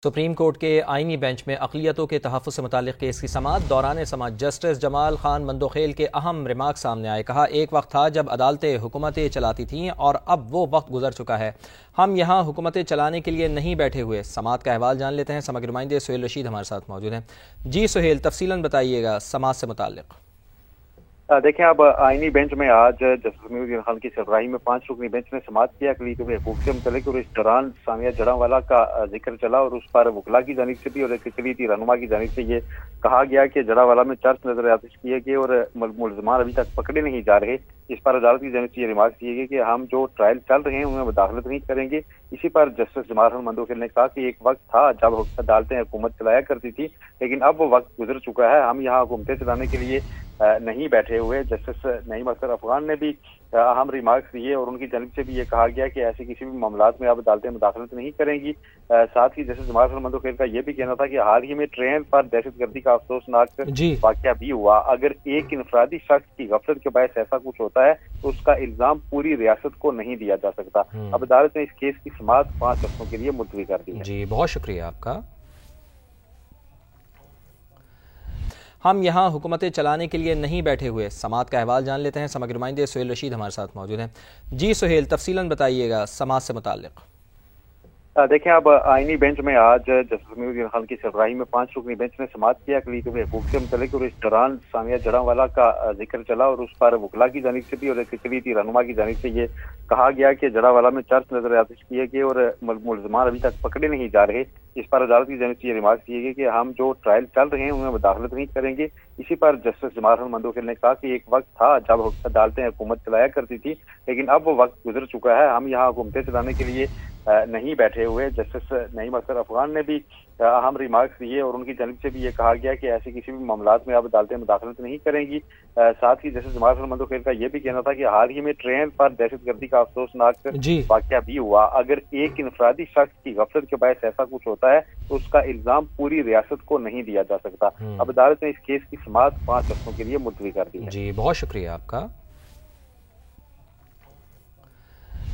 Supreme court کے آئینی bench میں اقلیتوں کے تحفظ سے متعلق کیس کی سماعت دوران سماعت جسٹس جمال خان مندوخیل کے اہم ریمارک سامنے آئے۔ کہا ایک وقت تھا جب عدالتیں حکومتیں چلاتی تھیں اور اب وہ وقت گزر چکا ہے۔ ہم یہاں حکومتیں چلانے کے لیے نہیں بیٹھے ہوئے۔ سماعت کا احوال جان لیتے ہیں، سماعت کے نمائندے سہیل رشید ہمارے ساتھ موجود ہیں۔ جی سہیل، تفصیلاً بتائیے گا سماعت سے متعلق۔ دیکھیں، اب آئینی بینچ میں آج جسٹس سمیع الدین خان کی سربراہی میں 5 رکنی بینچ نے سماعت کیا اقلیتوں کے حقوق سے متعلق، اور اس دوران ثانیہ جڑاں کا ذکر چلا اور اس پر وکلاء کی جانب سے بھی اور ایک اقلیتی رہنما کی جانب سے یہ کہا گیا کہ جڑاں میں چرچ نظر آتش کیے گئے اور ملزمان ابھی تک پکڑے نہیں جا رہے۔ اس پر عدالت کی جانب سے یہ ریمارک دیے گئے کہ ہم جو ٹرائل چل رہے ہیں ان میں مداخلت نہیں کریں گے۔ اسی پر جسٹس جمال خان مندوخیل نے کہا کہ ایک وقت تھا جب عدالتیں حکومت چلایا کرتی تھی، لیکن اب وہ وقت گزر چکا ہے۔ ہم یہاں حکومتیں چلانے کے لیے نہیں بیٹھے ہوئے۔ جسٹس نعیم اختر افغان نے بھی اہم ریمارکس دیے اور ان کی جانب سے بھی یہ کہا گیا کہ ایسے کسی بھی معاملات میں اب عدالتیں مداخلت نہیں کریں گی۔ ساتھ ہی جسٹس جمال خان مندوخیل کا یہ بھی کہنا تھا کہ حال ہی میں ٹرین پر دہشت گردی کا افسوسناک واقعہ بھی ہوا۔ اگر ایک انفرادی شخص کی غفلت کے باعث ایسا کچھ ہوتا ہے تو اس کا الزام پوری ریاست کو نہیں دیا جا سکتا۔ اب عدالت نے اس کیس کی سماعت 5 ہفتوں کے لیے ملتوی کر دی ہے۔ جی بہت شکریہ آپ کا۔ ہم یہاں حکومتیں چلانے کے لیے نہیں بیٹھے ہوئے۔ سماعت کا احوال جان لیتے ہیں، سماعت کے نمائندے سہیل رشید ہمارے ساتھ موجود ہیں۔ جی سہیل، تفصیلاً بتائیے گا سماعت سے متعلق۔ دیکھیں، اب آئینی بینچ میں آج جسٹس سمیع الدین خان کی سربراہی میں 5 رکنی بینچ نے سماعت کیا اقلیتوں کے حقوق سے متعلق، اور اس دوران ثانیہ جڑاں کا ذکر چلا اور اس پر وکلاء کی جانب سے بھی اور ایک اقلیتی رہنما کی جانب سے یہ کہا گیا کہ جڑاں میں چرچ نظر آتش کیے گئے اور ملزمان ابھی تک پکڑے نہیں جا رہے۔ اس پر عدالت کی جانب سے یہ ریمارک دیے گئے کہ ہم جو ٹرائل چل رہے ہیں ان میں مداخلت نہیں کریں گے۔ اسی پر جسٹس جمال خان مندوخیل نے کہا کہ ایک وقت تھا جب عدالتیں حکومت چلایا کرتی تھی، لیکن اب وہ وقت گزر چکا ہے۔ ہم یہاں حکومتیں چلانے کے لیے نہیں بیٹھے ہوئے۔ جسٹس نعیم اختر افغان نے بھی اہم ریمارکس دیے اور ان کی جانب سے بھی یہ کہا گیا کہ ایسے کسی بھی معاملات میں اب عدالتیں مداخلت نہیں کریں گی۔ ساتھ ہی جسٹس جمال خان مندوخیل کا یہ بھی کہنا تھا کہ حال ہی میں ٹرین پر دہشت گردی کا افسوسناک واقعہ بھی ہوا۔ اگر ایک انفرادی شخص کی غفلت کے باعث ایسا کچھ ہوتا ہے تو اس کا الزام پوری ریاست کو نہیں دیا جا سکتا۔ اب عدالت نے اس کیس کی سماعت 5 ہفتوں کے لیے ملتوی کر دی ہے۔ جی بہت شکریہ آپ کا۔